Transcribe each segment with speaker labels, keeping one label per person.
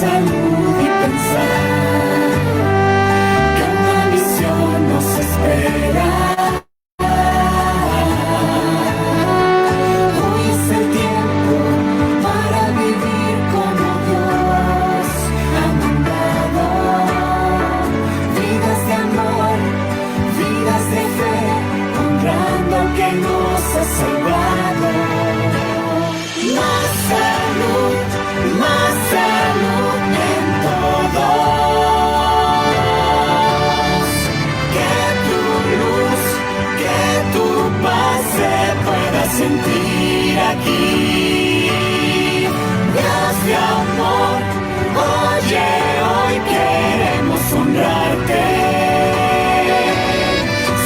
Speaker 1: salud y pensar que una visión nos espera. Hoy es el tiempo para vivir como Dios ha mandado. Vidas de amor, vidas de fe, honrando al que nos ha salvado. Más salud en todos. Que tu luz, que tu paz se pueda sentir aquí. Dios de amor, oye, hoy queremos honrarte.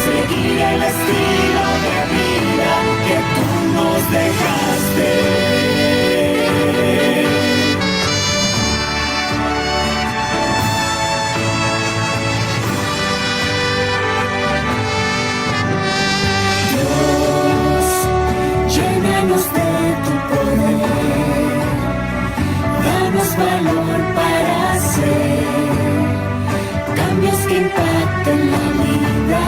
Speaker 1: Seguir el estilo de vida que tú nos dejaste. Llénanos de tu poder, danos valor para hacer cambios que impacten la vida.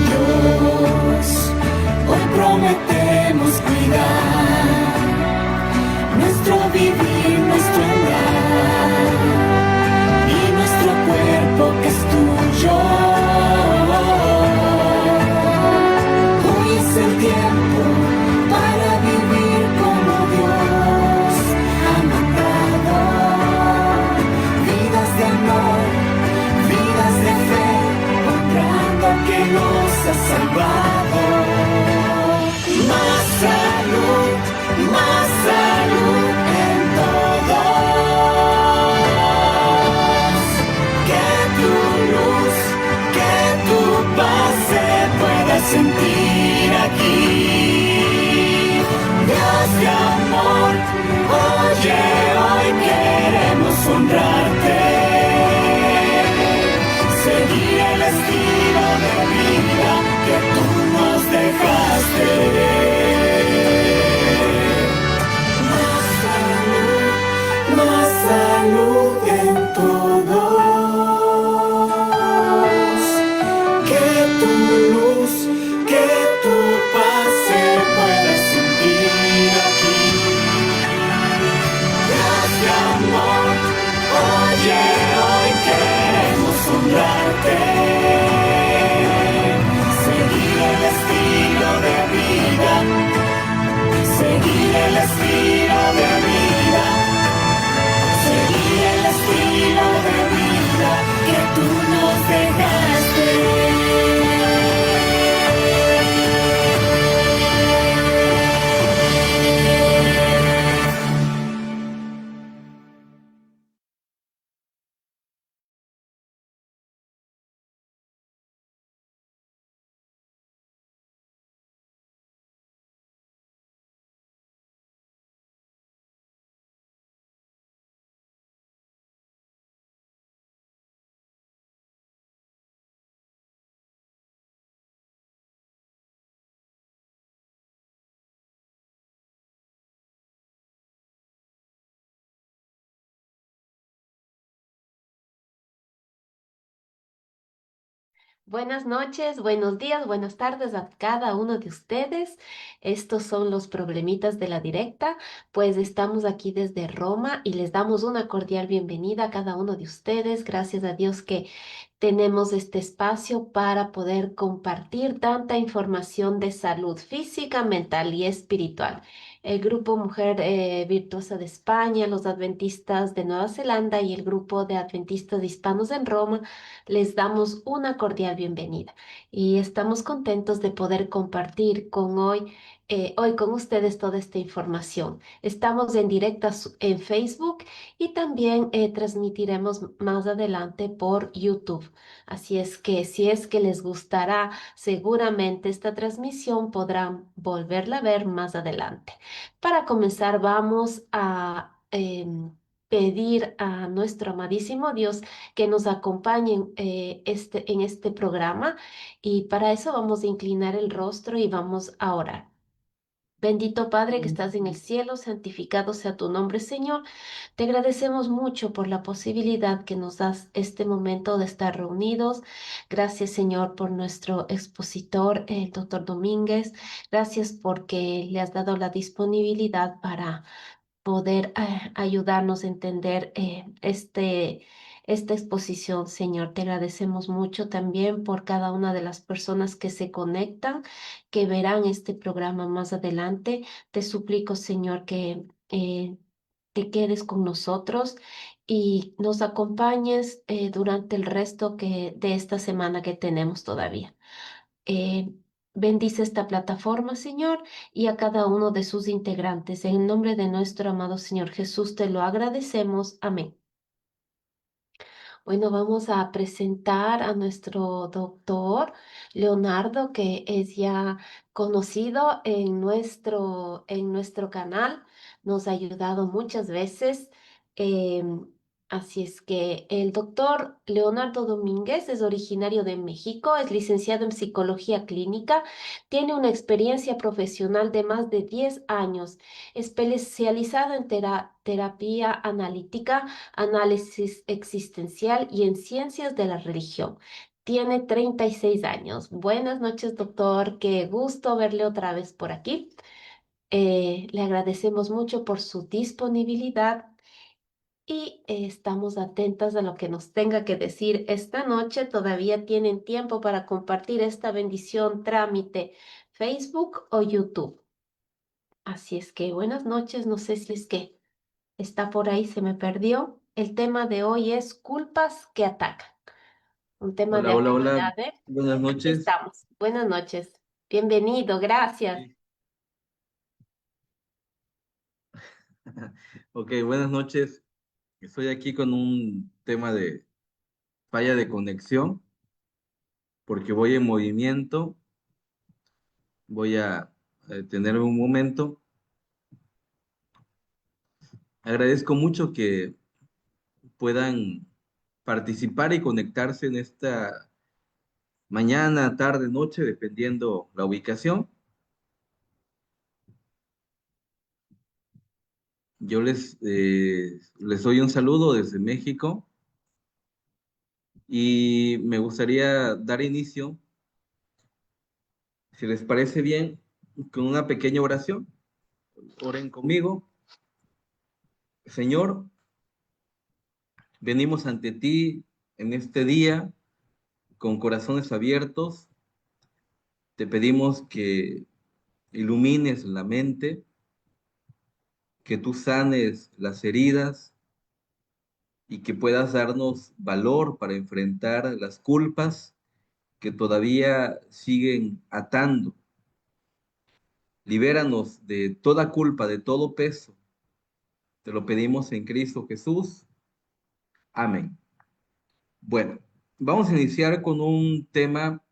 Speaker 1: Dios, hoy prometemos cuidar nuestro vivir, nuestro andar y nuestro cuerpo que es tuyo. Es el tiempo para vivir como Dios ha mandado. Vidas de amor, vidas de fe, honrando al que nos ha salvado. Más salud en todos. Que tu luz, que tu paz se pueda sentir aquí. Dios de amor, oye, hoy queremos honrarte. Seguir el estilo de vida que tú nos dejaste. Más salud en todos. Que tu luz, que tu paz se pueda sentir aquí. Dios de amor, oye, hoy queremos honrarte. Seguir el estilo de vida, seguir el estilo de vida, seguir el estilo de vida que tú nos dejaste.
Speaker 2: Buenas noches, buenos días, buenas tardes a cada uno de ustedes. Estos son los problemitas de la directa, pues estamos aquí desde Roma y les damos una cordial bienvenida a cada uno de ustedes. Gracias a Dios que tenemos este espacio para poder compartir tanta información de salud física, mental y espiritual. El Grupo Mujer Virtuosa de España, los Adventistas de Nueva Zelanda y el Grupo de Adventistas Hispanos en Roma les damos una cordial bienvenida y estamos contentos de poder compartir hoy con ustedes toda esta información. Estamos en directa en Facebook y también transmitiremos más adelante por YouTube. Así es que si es que les gustará, seguramente esta transmisión podrán volverla a ver más adelante. Para comenzar, vamos a pedir a nuestro amadísimo Dios que nos acompañen en este programa y para eso vamos a inclinar el rostro y vamos a orar. Bendito Padre que estás en el cielo, santificado sea tu nombre, Señor. Te agradecemos mucho por la posibilidad que nos das este momento de estar reunidos. Gracias, Señor, por nuestro expositor, el doctor Domínguez. Gracias porque le has dado la disponibilidad para poder ayudarnos a entender esta exposición, Señor. Te agradecemos mucho también por cada una de las personas que se conectan, que verán este programa más adelante. Te suplico, Señor, que te quedes con nosotros y nos acompañes durante el resto de esta semana que tenemos todavía. Eh, Bendice esta plataforma, Señor, y a cada uno de sus integrantes. En el nombre de nuestro amado Señor Jesús te lo agradecemos. Amén. Bueno, vamos a presentar a nuestro doctor Leonardo, que es ya conocido en nuestro canal. Nos ha ayudado muchas veces. Así es que el doctor Leonardo Domínguez es originario de México, es licenciado en psicología clínica, tiene una experiencia profesional de más de 10 años, especializado en terapia analítica, análisis existencial y en ciencias de la religión. Tiene 36 años. Buenas noches, doctor. Qué gusto verle otra vez por aquí. Le agradecemos mucho por su disponibilidad y estamos atentas a lo que nos tenga que decir esta noche. Todavía tienen tiempo para compartir esta bendición trámite Facebook o YouTube. Así es que buenas noches. No sé si es que está por ahí, se me perdió. El tema de hoy es culpas que atacan. Un tema de
Speaker 3: Hola, hola, hola.
Speaker 2: actualidad, ¿eh?
Speaker 3: Buenas
Speaker 2: Aquí
Speaker 3: noches.
Speaker 2: estamos. Buenas noches. Bienvenido, gracias.
Speaker 3: Sí. Ok, buenas noches. Estoy aquí con un tema de falla de conexión porque voy en movimiento. Voy a tener un momento. Agradezco mucho que puedan participar y conectarse en esta mañana, tarde, noche, dependiendo la ubicación. Yo les doy un saludo desde México y me gustaría dar inicio, si les parece bien, con una pequeña oración. Oren conmigo. Señor, venimos ante ti en este día con corazones abiertos. Te pedimos que ilumines la mente, que tú sanes las heridas y que puedas darnos valor para enfrentar las culpas que todavía siguen atando. Libéranos de toda culpa, de todo peso. Te lo pedimos en Cristo Jesús. Amén. Bueno, vamos a iniciar con un tema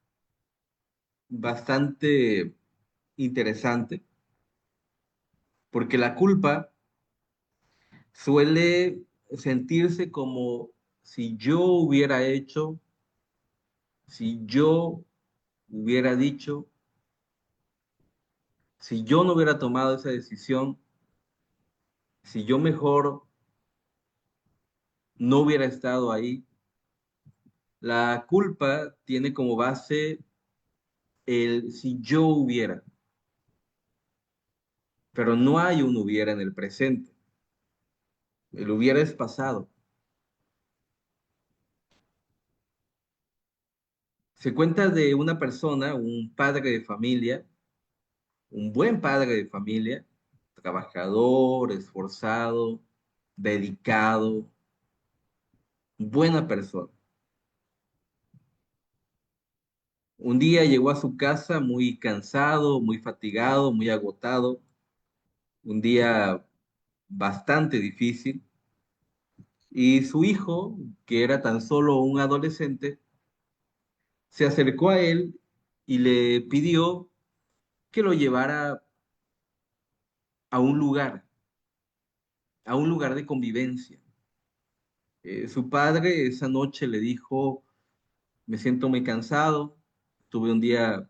Speaker 3: bastante interesante, porque la culpa suele sentirse como si yo hubiera hecho, si yo hubiera dicho, si yo no hubiera tomado esa decisión, si yo mejor no hubiera estado ahí. La culpa tiene como base el si yo hubiera, pero no hay un hubiera en el presente. El hubiera es pasado. Se cuenta de una persona, un padre de familia, un buen padre de familia, trabajador, esforzado, dedicado, buena persona. Un día llegó a su casa muy cansado, muy fatigado, muy agotado, un día bastante difícil, y su hijo, que era tan solo un adolescente, se acercó a él y le pidió que lo llevara a a un lugar de convivencia. Su padre esa noche le dijo, me siento muy cansado, tuve un día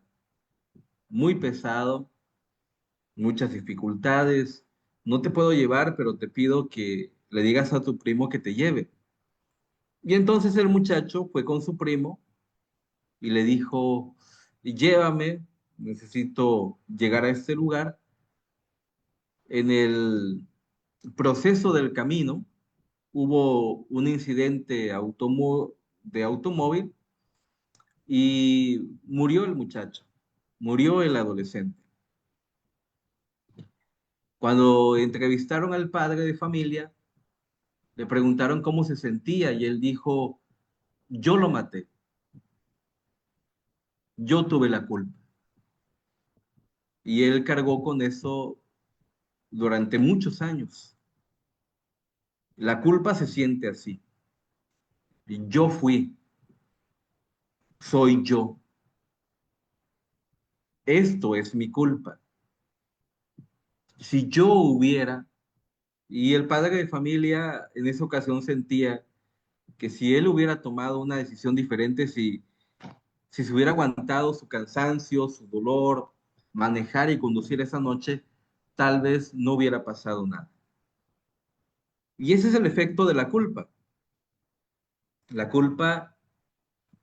Speaker 3: muy pesado, muchas dificultades, no te puedo llevar, pero te pido que le digas a tu primo que te lleve. Y entonces el muchacho fue con su primo y le dijo, llévame, necesito llegar a este lugar. En el proceso del camino hubo un incidente de automóvil y murió el muchacho, murió el adolescente. Cuando entrevistaron al padre de familia, le preguntaron cómo se sentía y él dijo, yo lo maté, yo tuve la culpa. Y él cargó con eso durante muchos años. La culpa se siente así. Yo fui, soy yo. Esto es mi culpa. Si yo hubiera, y el padre de familia en esa ocasión sentía que si él hubiera tomado una decisión diferente, si se hubiera aguantado su cansancio, su dolor, manejar y conducir esa noche, tal vez no hubiera pasado nada. Y ese es el efecto de la culpa. La culpa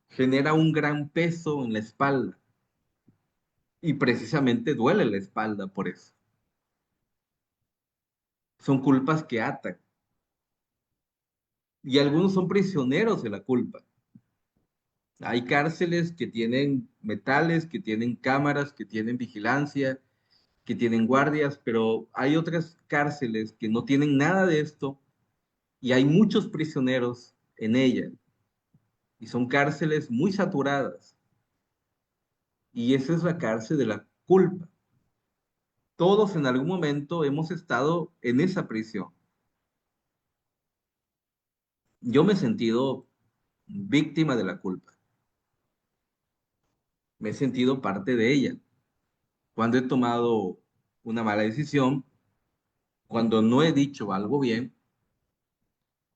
Speaker 3: genera un gran peso en la espalda y precisamente duele la espalda por eso. Son culpas que atan y algunos son prisioneros de la culpa. Hay cárceles que tienen metales, que tienen cámaras, que tienen vigilancia, que tienen guardias, pero hay otras cárceles que no tienen nada de esto y hay muchos prisioneros en ellas y son cárceles muy saturadas y esa es la cárcel de la culpa. Todos en algún momento hemos estado en esa prisión. Yo me he sentido víctima de la culpa, me he sentido parte de ella. Cuando he tomado una mala decisión, cuando no he dicho algo bien,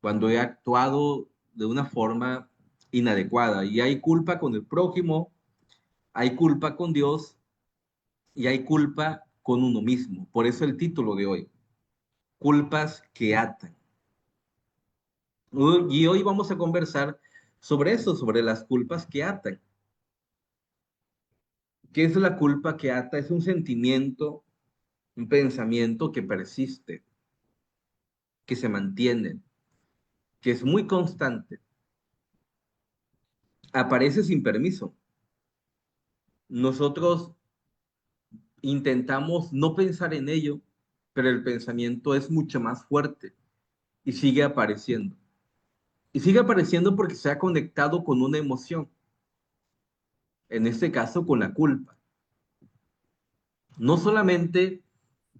Speaker 3: cuando he actuado de una forma inadecuada. Y hay culpa con el prójimo, hay culpa con Dios y hay culpa con uno mismo. Por eso el título de hoy, culpas que atan. Y hoy vamos a conversar sobre eso, sobre las culpas que atan. ¿Qué es la culpa que ata? Es un sentimiento, un pensamiento que persiste, que se mantiene, que es muy constante. Aparece sin permiso. Nosotros intentamos no pensar en ello, pero el pensamiento es mucho más fuerte y sigue apareciendo. Y sigue apareciendo porque se ha conectado con una emoción, en este caso con la culpa. No solamente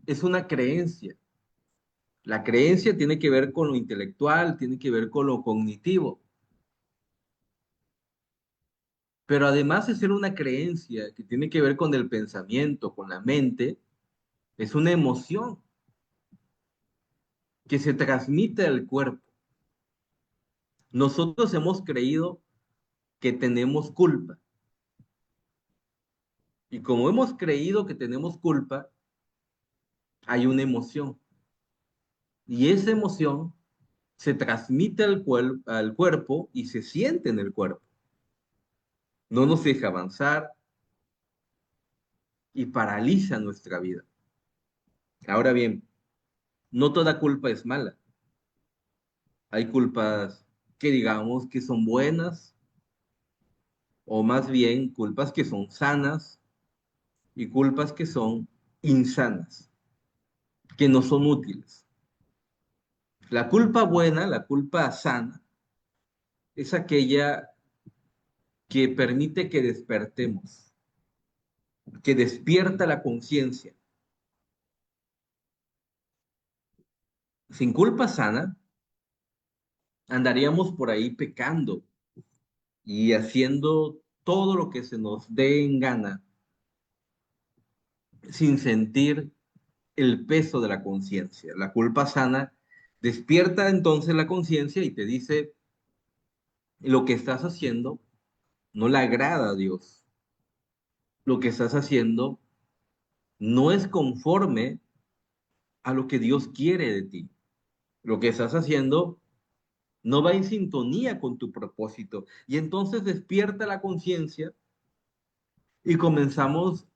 Speaker 3: es una creencia, la creencia tiene que ver con lo intelectual, tiene que ver con lo cognitivo, pero además de ser una creencia que tiene que ver con el pensamiento, con la mente, es una emoción que se transmite al cuerpo. Nosotros hemos creído que tenemos culpa. Y como hemos creído que tenemos culpa, hay una emoción. Y esa emoción se transmite al cuerpo y se siente en el cuerpo. No nos deja avanzar y paraliza nuestra vida. Ahora bien, no toda culpa es mala. Hay culpas que digamos que son buenas o más bien culpas que son sanas y culpas que son insanas, que no son útiles. La culpa buena, la culpa sana, es aquella que permite que despertemos, que despierta la conciencia. Sin culpa sana, andaríamos por ahí pecando y haciendo todo lo que se nos dé en gana sin sentir el peso de la conciencia. La culpa sana despierta entonces la conciencia y te dice, lo que estás haciendo no le agrada a Dios. Lo que estás haciendo no es conforme a lo que Dios quiere de ti. Lo que estás haciendo no va en sintonía con tu propósito. Y entonces despierta la conciencia y comenzamos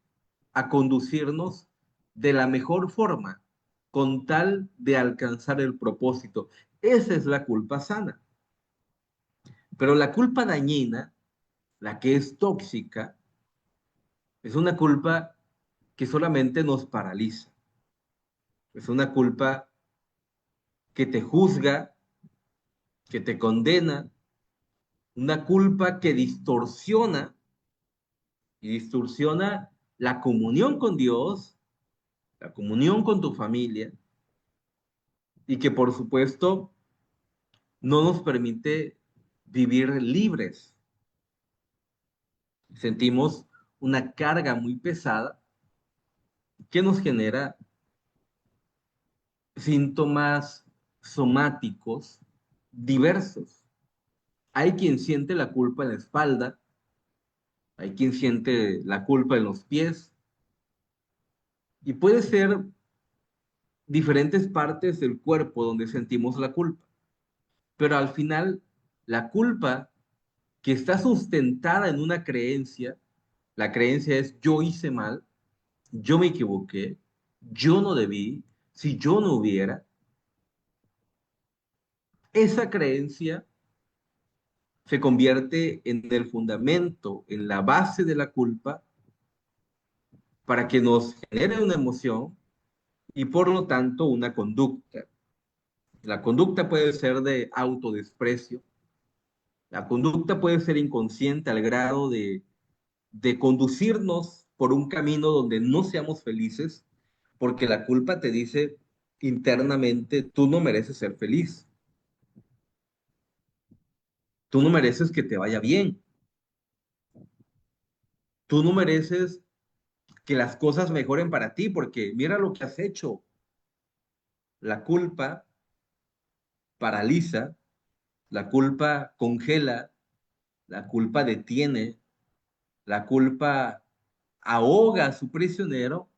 Speaker 3: a conducirnos de la mejor forma con tal de alcanzar el propósito. Esa es la culpa sana. Pero la culpa dañina, la que es tóxica, es una culpa que solamente nos paraliza. Es una culpa que te juzga, que te condena, una culpa que distorsiona y distorsiona la comunión con Dios, la comunión con tu familia y que por supuesto no nos permite vivir libres. Sentimos una carga muy pesada que nos genera síntomas somáticos diversos. Hay quien siente la culpa en la espalda, hay quien siente la culpa en los pies y puede ser diferentes partes del cuerpo donde sentimos la culpa. Pero al final, la culpa que está sustentada en una creencia, la creencia es yo hice mal, yo me equivoqué, yo no debí, si yo no hubiera, esa creencia se convierte en el fundamento, en la base de la culpa para que nos genere una emoción y por lo tanto una conducta. La conducta puede ser de autodesprecio, la conducta puede ser inconsciente al grado de conducirnos por un camino donde no seamos felices, porque la culpa te dice internamente, tú no mereces ser feliz, tú no mereces que te vaya bien, tú no mereces que las cosas mejoren para ti, porque mira lo que has hecho. La culpa paraliza, la culpa congela, la culpa detiene, la culpa ahoga a su prisionero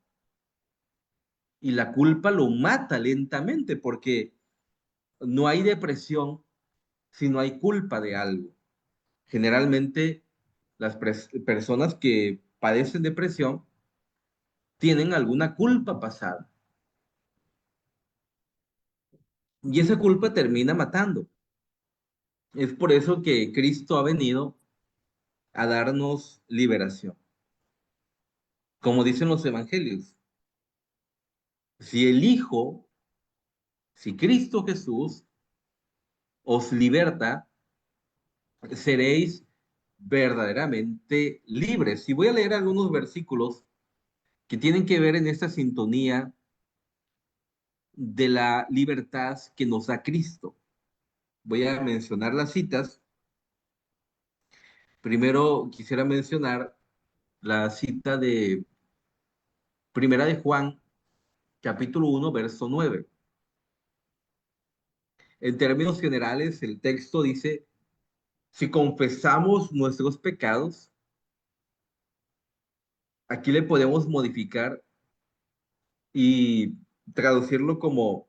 Speaker 3: y la culpa lo mata lentamente, porque no hay depresión si no hay culpa de algo. Generalmente las personas que padecen depresión tienen alguna culpa pasada y esa culpa termina matando. Es por eso que Cristo ha venido a darnos liberación. Como dicen los evangelios, si el Hijo, si Cristo Jesús os liberta, seréis verdaderamente libres. Y voy a leer algunos versículos que tienen que ver en esta sintonía de la libertad que nos da Cristo. Voy a mencionar las citas. Primero quisiera mencionar la cita de Primera de Juan, capítulo 1 verso 9. En términos generales, el texto dice, si confesamos nuestros pecados, aquí le podemos modificar y traducirlo como,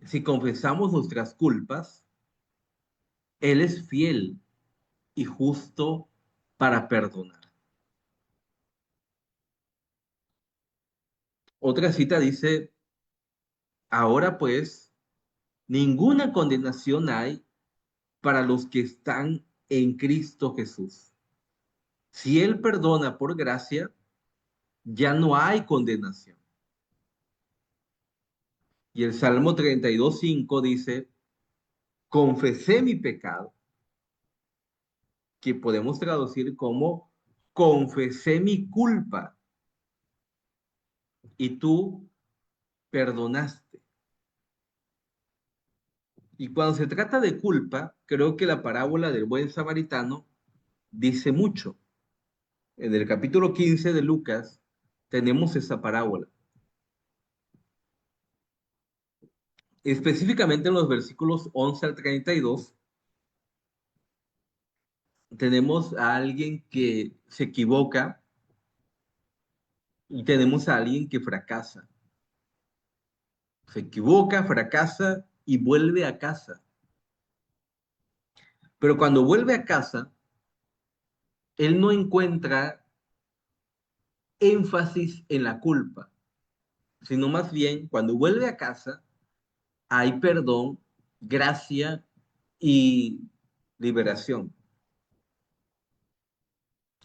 Speaker 3: si confesamos nuestras culpas, Él es fiel y justo para perdonar. Otra cita dice, ahora pues, ninguna condenación hay para los que están en Cristo Jesús. Si Él perdona por gracia, ya no hay condenación. Y el Salmo 32:5 dice, confesé mi pecado, que podemos traducir como confesé mi culpa y tú perdonaste. Y cuando se trata de culpa, creo que la parábola del buen samaritano dice mucho. En el capítulo 15 de Lucas tenemos esa parábola. Específicamente en los versículos 11 al 32, tenemos a alguien que se equivoca y tenemos a alguien que fracasa. Se equivoca, fracasa y vuelve a casa. Pero cuando vuelve a casa, él no encuentra énfasis en la culpa, sino más bien cuando vuelve a casa hay perdón, gracia y liberación.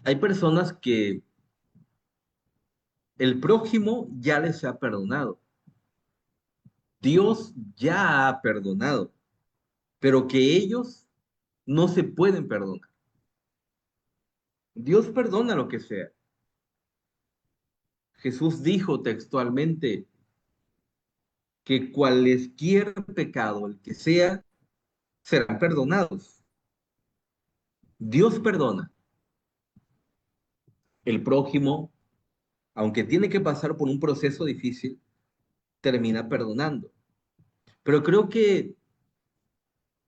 Speaker 3: Hay personas que el prójimo ya les ha perdonado, Dios ya ha perdonado, pero que ellos no se pueden perdonar. Dios perdona lo que sea. Jesús dijo textualmente que cualesquier pecado, el que sea, serán perdonados. Dios perdona. El prójimo, aunque tiene que pasar por un proceso difícil, termina perdonando. Pero creo que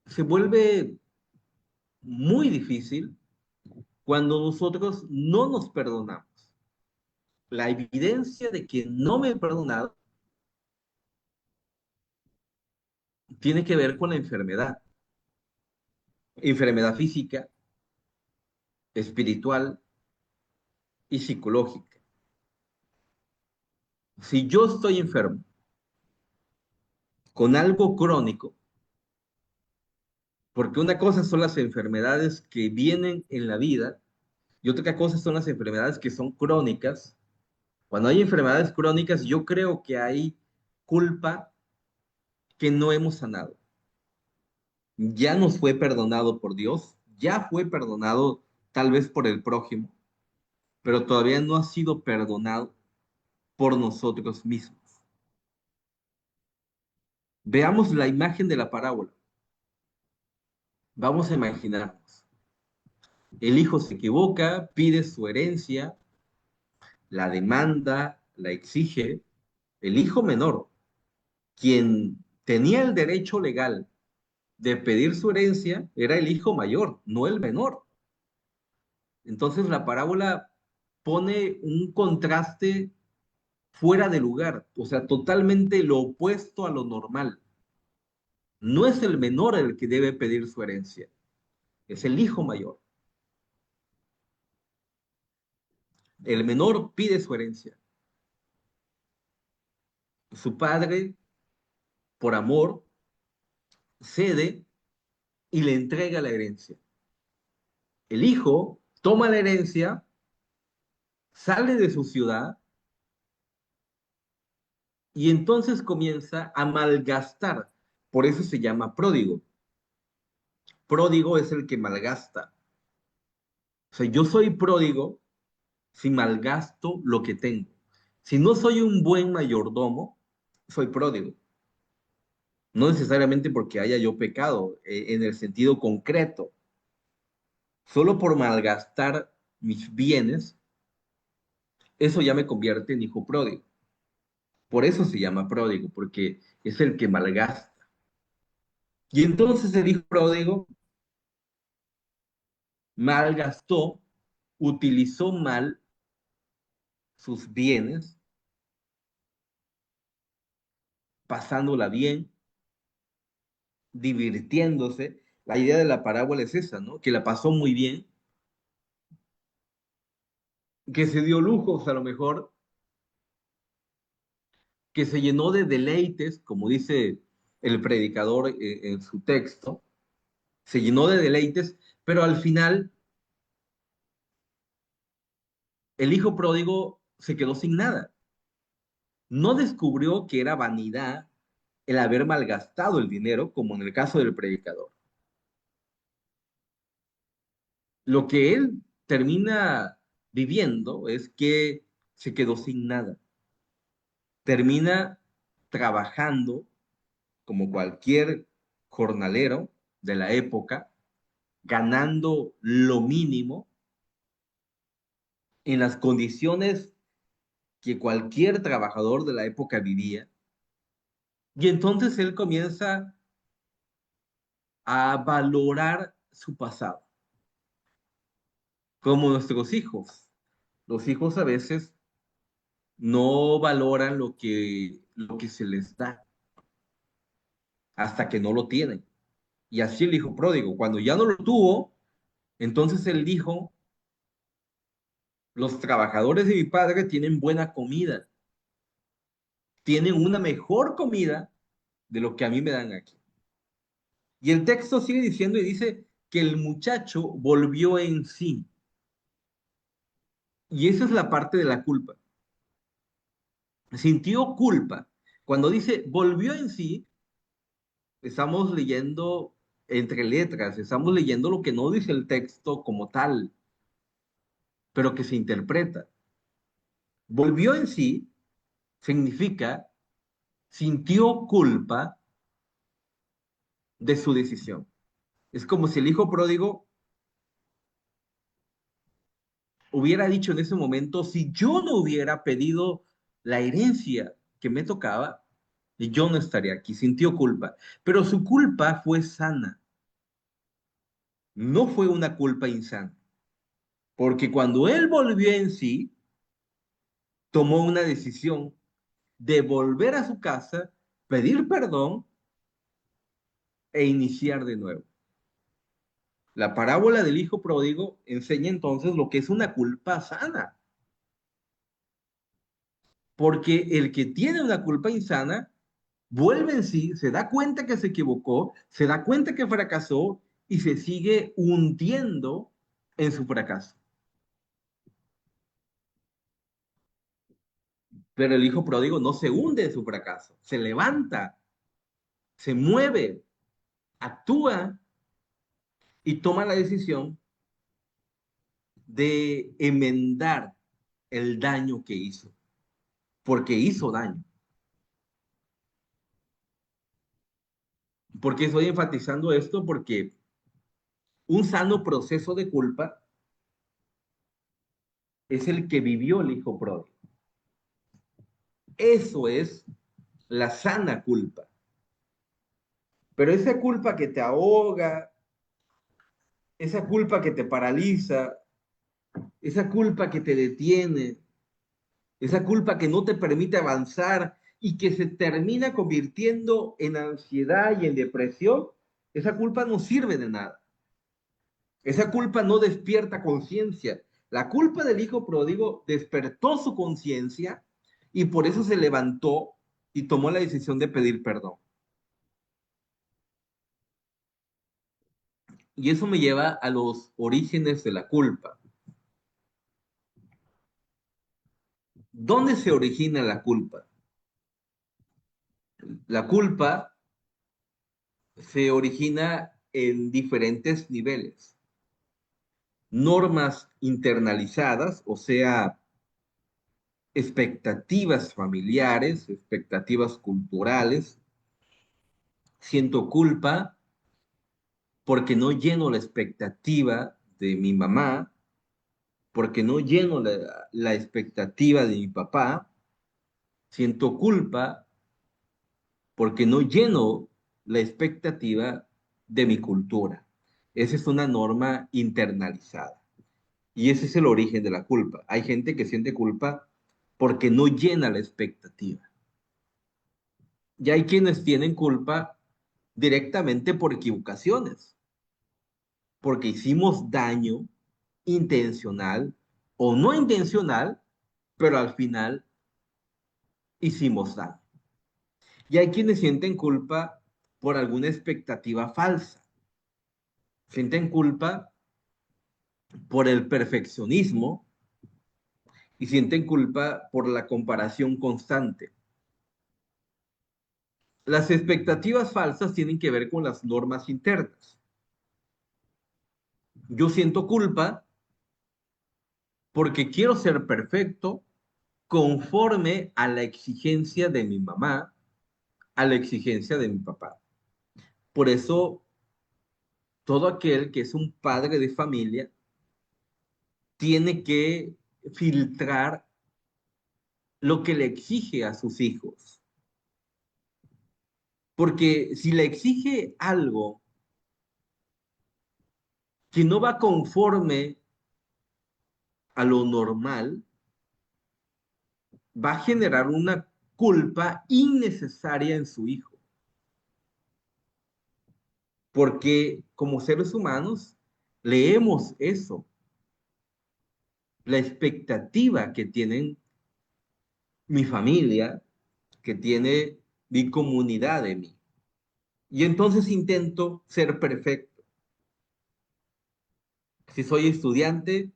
Speaker 3: se vuelve muy difícil cuando nosotros no nos perdonamos. La evidencia de que no me he perdonado tiene que ver con la enfermedad. Enfermedad física, espiritual y psicológica. Si yo estoy enfermo con algo crónico, porque una cosa son las enfermedades que vienen en la vida y otra cosa son las enfermedades que son crónicas. Cuando hay enfermedades crónicas, yo creo que hay culpa que no hemos sanado. Ya nos fue perdonado por Dios, ya fue perdonado tal vez por el prójimo, pero todavía no ha sido perdonado por nosotros mismos. Veamos la imagen de la parábola. Vamos a imaginarnos. El hijo se equivoca, pide su herencia, la demanda, la exige. El hijo menor, quien tenía el derecho legal de pedir su herencia, era el hijo mayor, no el menor. Entonces la parábola pone un contraste fuera de lugar, o sea, totalmente lo opuesto a lo normal. No es el menor el que debe pedir su herencia, es el hijo mayor. El menor pide su herencia. Su padre, por amor, cede y le entrega la herencia. El hijo toma la herencia, sale de su ciudad y entonces comienza a malgastar. Por eso se llama pródigo. Pródigo es el que malgasta. O sea, yo soy pródigo si malgasto lo que tengo. Si no soy un buen mayordomo, soy pródigo. No necesariamente porque haya yo pecado, en el sentido concreto. Solo por malgastar mis bienes, eso ya me convierte en hijo pródigo. Por eso se llama pródigo, porque es el que malgasta. Y entonces el hijo pródigo malgastó, utilizó mal sus bienes, pasándola bien, divirtiéndose. La idea de la parábola es esa, ¿no? Que la pasó muy bien, que se dio lujos a lo mejor, que se llenó de deleites, como dice el predicador en su texto, se llenó de deleites, pero al final el hijo pródigo se quedó sin nada. No descubrió que era vanidad el haber malgastado el dinero, como en el caso del predicador. Lo que él termina viviendo es que se quedó sin nada. Termina trabajando como cualquier jornalero de la época, ganando lo mínimo en las condiciones que cualquier trabajador de la época vivía. Y entonces él comienza a valorar su pasado, como nuestros hijos. Los hijos a veces no valoran lo que se les da hasta que no lo tienen. Y así el hijo pródigo, cuando ya no lo tuvo, entonces él dijo, los trabajadores de mi padre tienen buena comida, tienen una mejor comida de lo que a mí me dan aquí. Y el texto sigue diciendo y dice que el muchacho volvió en sí. Y esa es la parte de la culpa. Sintió culpa. Cuando dice volvió en sí, estamos leyendo entre letras, estamos leyendo lo que no dice el texto como tal, pero que se interpreta. Volvió en sí significa sintió culpa de su decisión. Es como si el hijo pródigo hubiera dicho en ese momento, si yo no hubiera pedido la herencia que me tocaba, yo no estaría aquí. Sintió culpa, pero su culpa fue sana, no fue una culpa insana, porque cuando él volvió en sí, tomó una decisión de volver a su casa, pedir perdón e iniciar de nuevo. La parábola del hijo pródigo enseña entonces lo que es una culpa sana, porque el que tiene una culpa insana vuelve en sí, se da cuenta que se equivocó, se da cuenta que fracasó y se sigue hundiendo en su fracaso. Pero el hijo pródigo no se hunde en su fracaso, se levanta, se mueve, actúa y toma la decisión de enmendar el daño que hizo, porque hizo daño. ¿Por qué estoy enfatizando esto? Porque un sano proceso de culpa es el que vivió el hijo pródigo. Eso es la sana culpa. Pero esa culpa que te ahoga, esa culpa que te paraliza, esa culpa que te detiene, esa culpa que no te permite avanzar y que se termina convirtiendo en ansiedad y en depresión, esa culpa no sirve de nada. Esa culpa no despierta conciencia. La culpa del hijo pródigo despertó su conciencia y por eso se levantó y tomó la decisión de pedir perdón. Y eso me lleva a los orígenes de la culpa. ¿Dónde se origina la culpa? La culpa se origina en diferentes niveles. Normas internalizadas, o sea, expectativas familiares, expectativas culturales. Siento culpa porque no lleno la expectativa de mi mamá, porque no lleno la expectativa de mi papá. Siento culpa porque no lleno la expectativa de mi cultura. Esa es una norma internalizada. Y ese es el origen de la culpa. Hay gente que siente culpa porque no llena la expectativa. Y hay quienes tienen culpa directamente por equivocaciones, porque hicimos daño intencional o no intencional, pero al final hicimos daño. Y hay quienes sienten culpa por alguna expectativa falsa. Sienten culpa por el perfeccionismo y sienten culpa por la comparación constante. Las expectativas falsas tienen que ver con las normas internas. Yo siento culpa porque quiero ser perfecto conforme a la exigencia de mi mamá, a la exigencia de mi papá. Por eso, todo aquel que es un padre de familia tiene que filtrar lo que le exige a sus hijos. Porque si le exige algo que no va conforme a lo normal, va a generar una culpa innecesaria en su hijo, porque como seres humanos leemos eso, la expectativa que tienen mi familia, que tiene mi comunidad de mí. Y entonces intento ser perfecto. Si soy estudiante,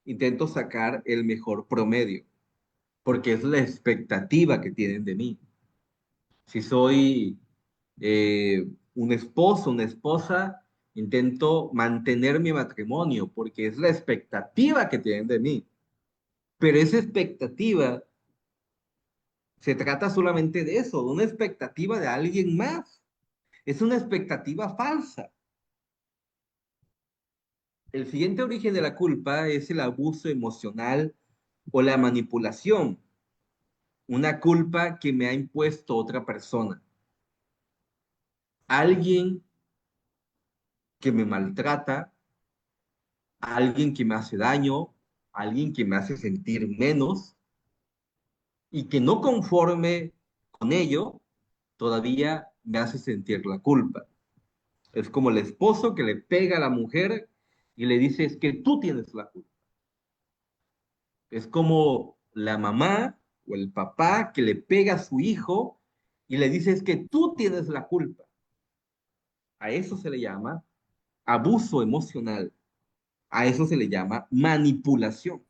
Speaker 3: intento sacar el mejor promedio, porque es la expectativa que tienen de mí. Si soy un esposo, una esposa, intento mantener mi matrimonio, porque es la expectativa que tienen de mí. Pero esa expectativa se trata solamente de eso, de una expectativa de alguien más. Es una expectativa falsa. El siguiente origen de la culpa es el abuso emocional o la manipulación, una culpa que me ha impuesto otra persona, alguien que me maltrata, alguien que me hace daño, alguien que me hace sentir menos y que no conforme con ello, todavía me hace sentir la culpa. Es como el esposo que le pega a la mujer y le dice, es que tú tienes la culpa. Es como la mamá o el papá que le pega a su hijo y le dice, es que tú tienes la culpa. A eso se le llama abuso emocional. A eso se le llama manipulación.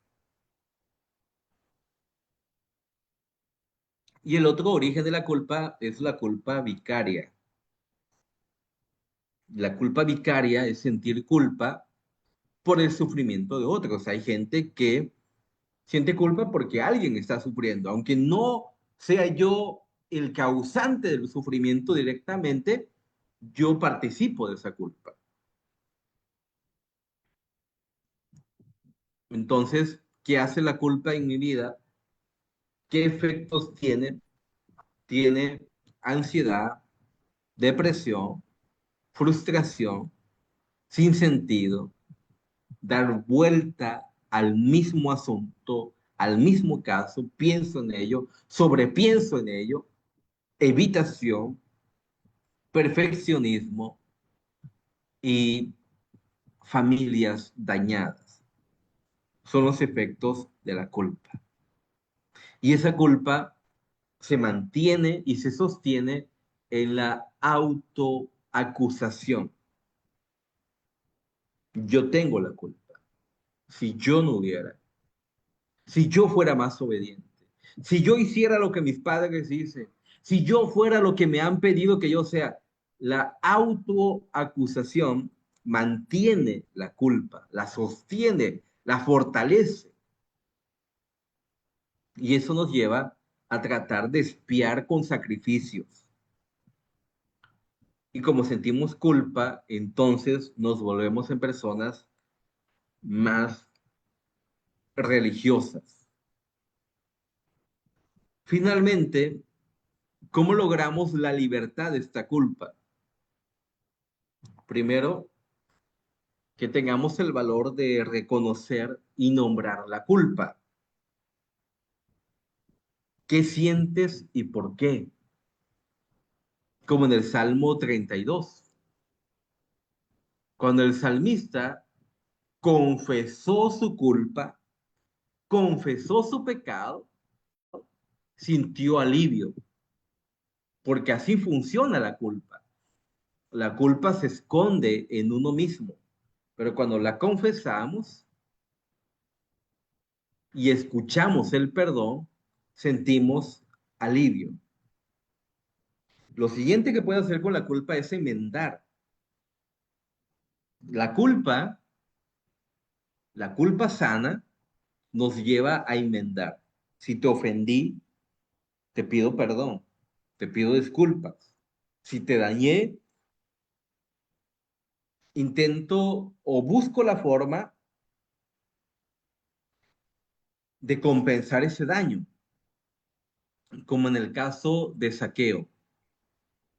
Speaker 3: Y el otro origen de la culpa es la culpa vicaria. La culpa vicaria es sentir culpa por el sufrimiento de otros. Hay gente que siente culpa porque alguien está sufriendo, aunque no sea yo el causante del sufrimiento directamente, yo participo de esa culpa. Entonces, ¿qué hace la culpa en mi vida? ¿Qué efectos tiene? Tiene ansiedad, depresión, frustración, sin sentido, dar vuelta al mismo asunto, al mismo caso, pienso en ello, sobrepienso en ello, evitación, perfeccionismo y familias dañadas. Son los efectos de la culpa. Y esa culpa se mantiene y se sostiene en la autoacusación. Yo tengo la culpa. Si yo no hubiera, si yo fuera más obediente, si yo hiciera lo que mis padres dicen, si yo fuera lo que me han pedido que yo sea, la autoacusación mantiene la culpa, la sostiene, la fortalece. Y eso nos lleva a tratar de espiar con sacrificios. Y como sentimos culpa, entonces nos volvemos en personas más religiosas. Finalmente, ¿cómo logramos la libertad de esta culpa? Primero, que tengamos el valor de reconocer y nombrar la culpa. ¿Qué sientes y por qué? Como en el Salmo 32, cuando el salmista confesó su culpa, confesó su pecado, sintió alivio, porque así funciona la culpa. La culpa se esconde en uno mismo, pero cuando la confesamos y escuchamos el perdón, sentimos alivio. Lo siguiente que puede hacer con la culpa es enmendar. La culpa, la culpa sana, nos lleva a enmendar. Si te ofendí, te pido perdón, te pido disculpas. Si te dañé, intento o busco la forma de compensar ese daño, como en el caso de Saqueo.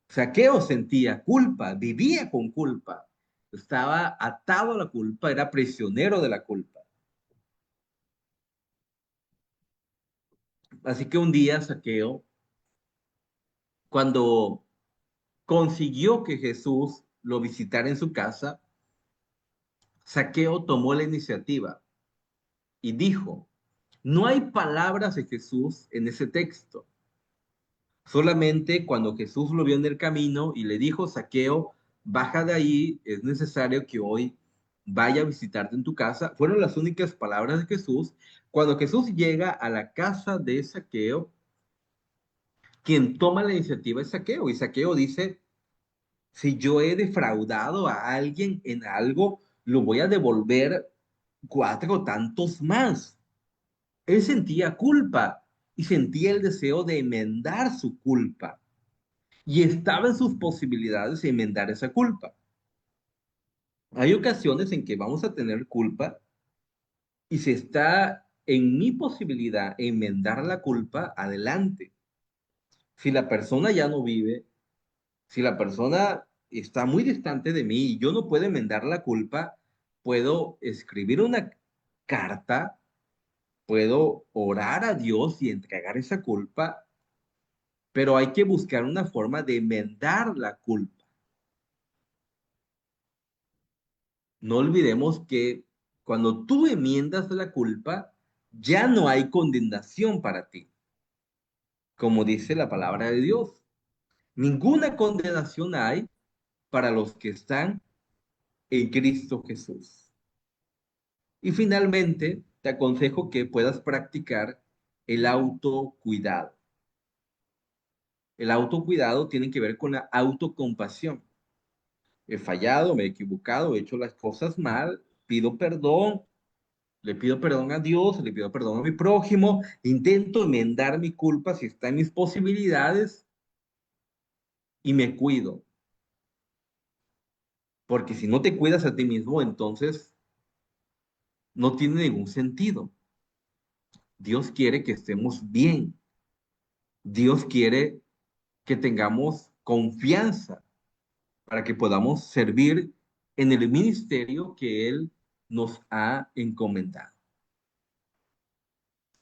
Speaker 3: Saqueo sentía culpa, vivía con culpa, estaba atado a la culpa, era prisionero de la culpa. Así que un día Zaqueo, cuando consiguió que Jesús lo visitara en su casa, Zaqueo tomó la iniciativa y dijo, no hay palabras de Jesús en ese texto. Solamente cuando Jesús lo vio en el camino y le dijo, Zaqueo, baja de ahí, es necesario que hoy vaya a visitarte en tu casa, fueron las únicas palabras de Jesús. Cuando Jesús llega a la casa de Zaqueo, quien toma la iniciativa es Zaqueo, y Zaqueo dice, si yo he defraudado a alguien en algo, lo voy a devolver cuatro tantos más. Él sentía culpa y sentía el deseo de enmendar su culpa. Y estaba en sus posibilidades de enmendar esa culpa. Hay ocasiones en que vamos a tener culpa y si está en mi posibilidad enmendar la culpa, adelante. Si la persona ya no vive, si la persona está muy distante de mí y yo no puedo enmendar la culpa, puedo escribir una carta, puedo orar a Dios y entregar esa culpa, pero hay que buscar una forma de enmendar la culpa. No olvidemos que cuando tú enmiendas la culpa, ya no hay condenación para ti, como dice la palabra de Dios. Ninguna condenación hay para los que están en Cristo Jesús. Y finalmente, te aconsejo que puedas practicar el autocuidado. El autocuidado tiene que ver con la autocompasión. He fallado, me he equivocado, he hecho las cosas mal, pido perdón, le pido perdón a Dios, le pido perdón a mi prójimo, intento enmendar mi culpa si está en mis posibilidades y me cuido. Porque si no te cuidas a ti mismo, entonces no tiene ningún sentido. Dios quiere que estemos bien. Dios quiere que tengamos confianza para que podamos servir en el ministerio que Él nos ha encomendado.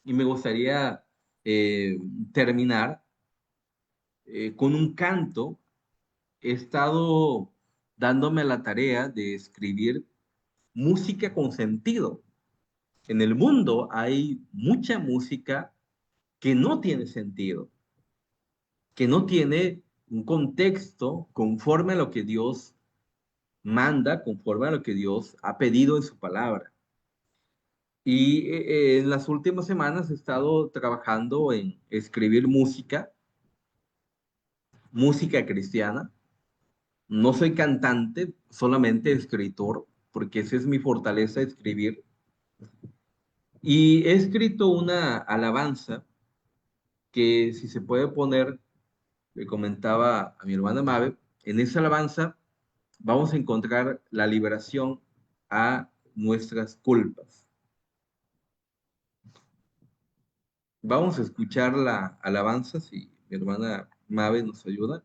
Speaker 3: Y me gustaría terminar con un canto. He estado dándome la tarea de escribir música con sentido. En el mundo hay mucha música que no tiene sentido, que no tiene un contexto conforme a lo que Dios manda, conforme a lo que Dios ha pedido en su palabra. Y en las últimas semanas he estado trabajando en escribir música cristiana. No soy cantante, solamente escritor, porque esa es mi fortaleza, escribir. Y he escrito una alabanza que si se puede poner, le comentaba a mi hermana Mabe, en esa alabanza vamos a encontrar la liberación a nuestras culpas. Vamos a escuchar la alabanza, si mi hermana Mabe nos ayuda.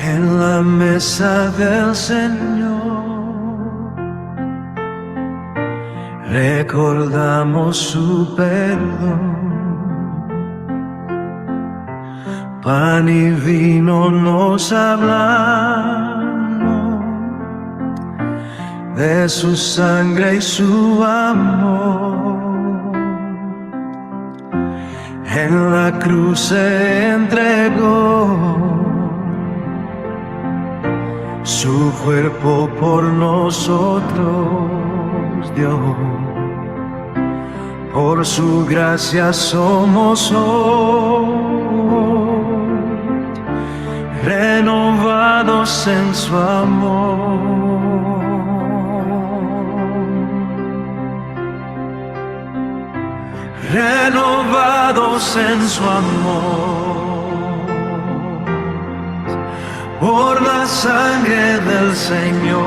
Speaker 1: En la mesa del Señor recordamos su perdón. Pan y vino nos hablamos de su sangre y su amor. En la cruz se entregó su cuerpo por nosotros dio. Por su gracia somos hoy renovados en su amor. Renovados en su amor. por la sangre del Señor.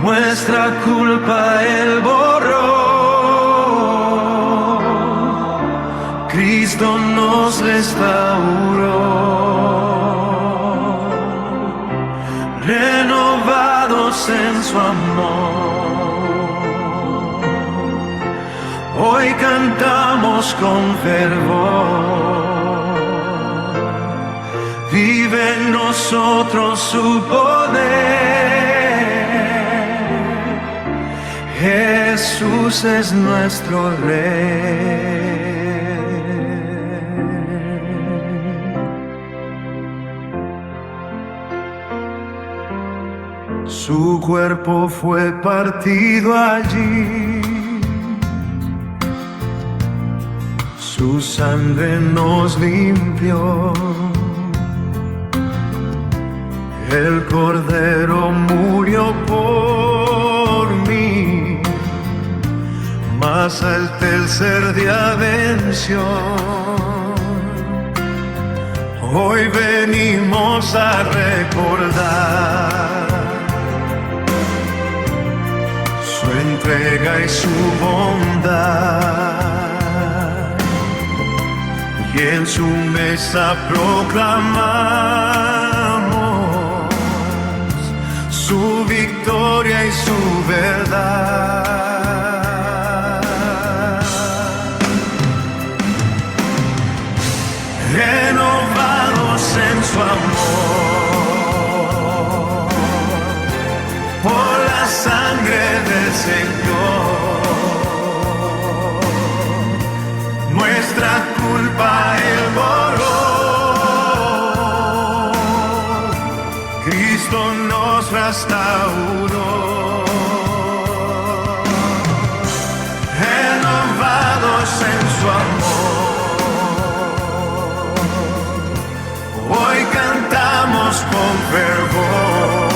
Speaker 1: Nuestra culpa Él borró. Cristo nos restauró. Renovados en su amor. Hoy cantamos con fervor. Vive en nosotros su poder. Jesús es nuestro Rey. Su cuerpo fue partido allí. Su sangre nos limpió. El Cordero murió por mí, mas al tercer día venció. Hoy venimos a recordar su entrega y su bondad, y en su mesa proclamamos su victoria y su verdad. Renovados en su amor, por la sangre del Señor, nuestra culpa Él borró. Cristo nos restauró. Renovados en su amor, hoy cantamos con fervor.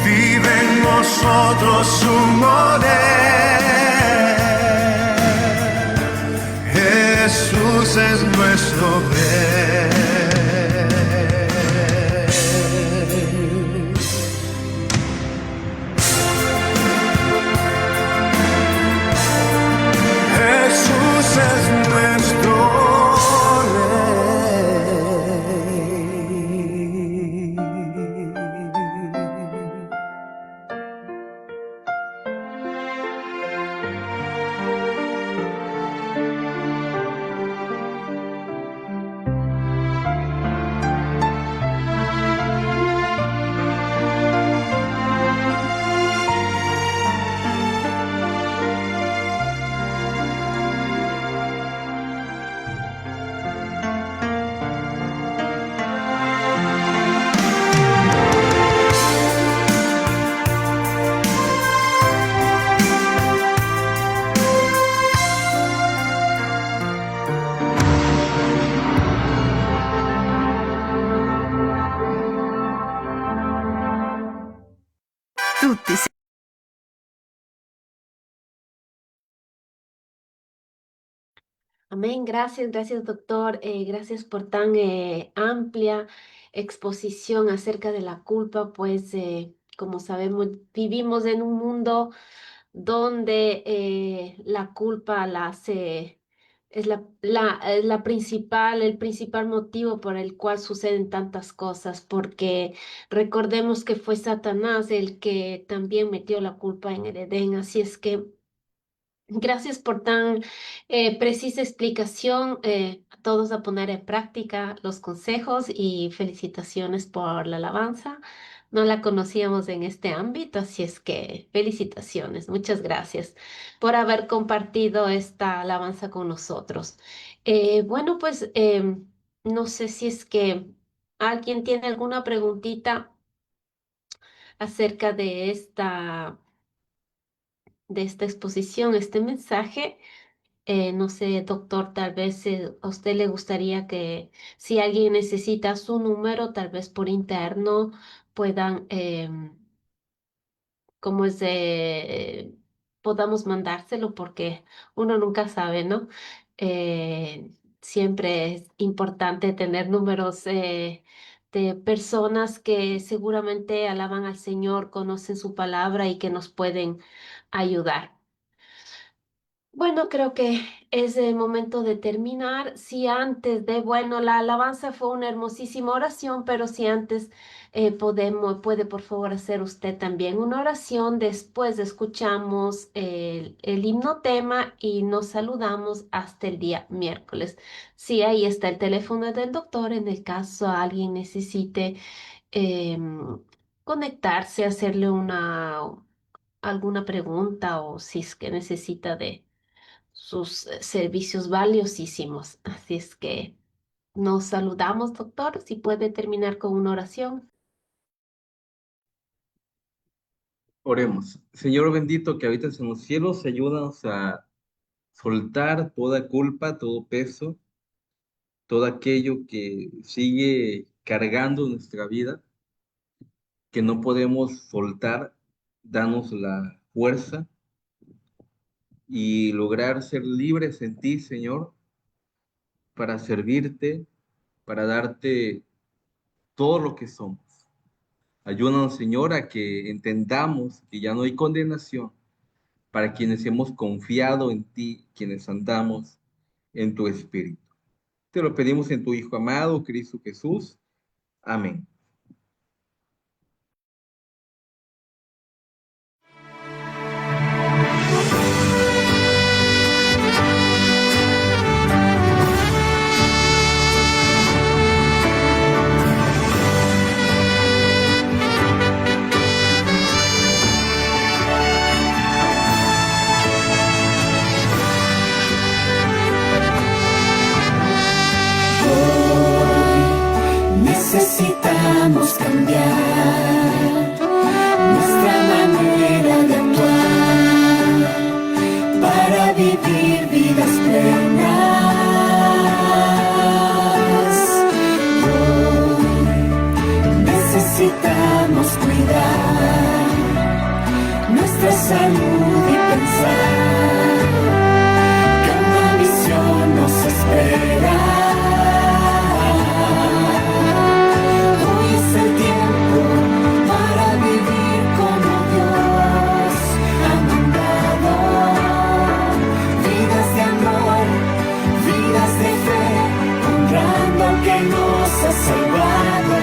Speaker 1: Vive en nosotros su poder. Jesús es nuestro Rey. Jesús es nuestro
Speaker 4: Tutti
Speaker 2: Amén, gracias, gracias doctor, gracias por tan amplia exposición acerca de la culpa, pues como sabemos vivimos en un mundo donde la culpa la hace, es la principal, el principal motivo por el cual suceden tantas cosas, porque recordemos que fue Satanás el que también metió la culpa en el Edén, así es que gracias por tan precisa explicación. A todos a poner en práctica los consejos y felicitaciones por la alabanza. No la conocíamos en este ámbito, así es que felicitaciones. Muchas gracias por haber compartido esta alabanza con nosotros. Bueno, pues no sé si es que alguien tiene alguna preguntita acerca de esta exposición, este mensaje. No sé, doctor, tal vez a usted le gustaría que si alguien necesita su número, tal vez por interno puedan, como es podamos mandárselo porque uno nunca sabe, ¿no? siempre es importante tener números de personas que seguramente alaban al Señor, conocen su palabra y que nos pueden ayudar. Bueno, creo que es el momento de terminar. Si antes de, bueno, la alabanza fue una hermosísima oración, pero si antes puede por favor hacer usted también una oración. Después escuchamos el himno tema y nos saludamos hasta el día miércoles. Sí, ahí está el teléfono del doctor en el caso alguien necesite conectarse, hacerle alguna pregunta o si es que necesita de sus servicios valiosísimos. Así es que nos saludamos, doctor. Si puede terminar con una oración.
Speaker 3: Oremos. Señor bendito que habitas en los cielos, ayúdanos a soltar toda culpa, todo peso, todo aquello que sigue cargando nuestra vida, que no podemos soltar. Danos la fuerza y lograr ser libres en ti, Señor, para servirte, para darte todo lo que somos. Ayúdanos, Señor, a que entendamos que ya no hay condenación para quienes hemos confiado en ti, quienes andamos en tu Espíritu. Te lo pedimos en tu Hijo amado, Cristo Jesús. Amén.
Speaker 1: Necesitamos cambiar nuestra manera de actuar para vivir vidas plenas. Hoy necesitamos cuidar nuestra salud y pensar que una visión nos espera. Salvado.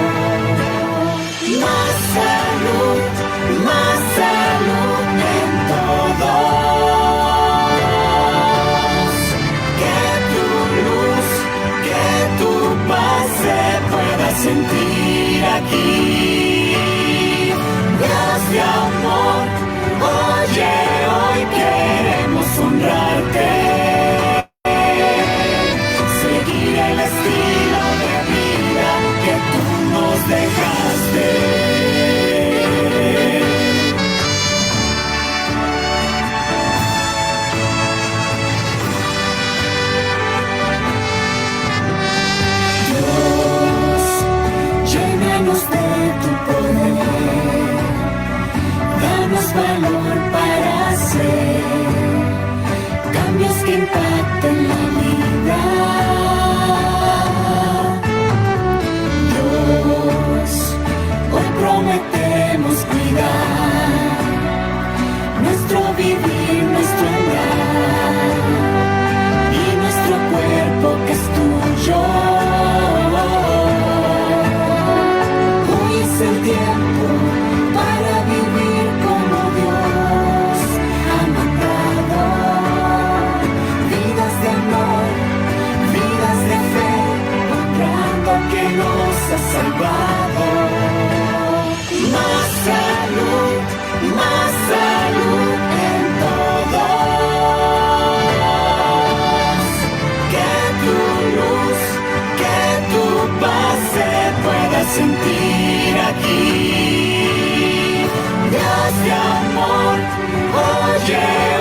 Speaker 1: Más salud en todos. Que tu luz, que tu paz se pueda sentir aquí. Dios de amor, oye, hoy queremos honrarte. Seguir el estilo de vida que tú nos dejaste. Dios, llénanos de tu poder, danos valor para hacer cambios que impacten la vida. Hoy prometemos cuidar nuestro vivir, nuestro andar y nuestro cuerpo que es tuyo. Hoy es el tiempo para vivir como Dios ha mandado. Vidas de amor, vidas de fe, honrando que nos ha salvado. Más salud en todos. Que tu luz, que tu paz se pueda sentir aquí. Dios de amor, oye.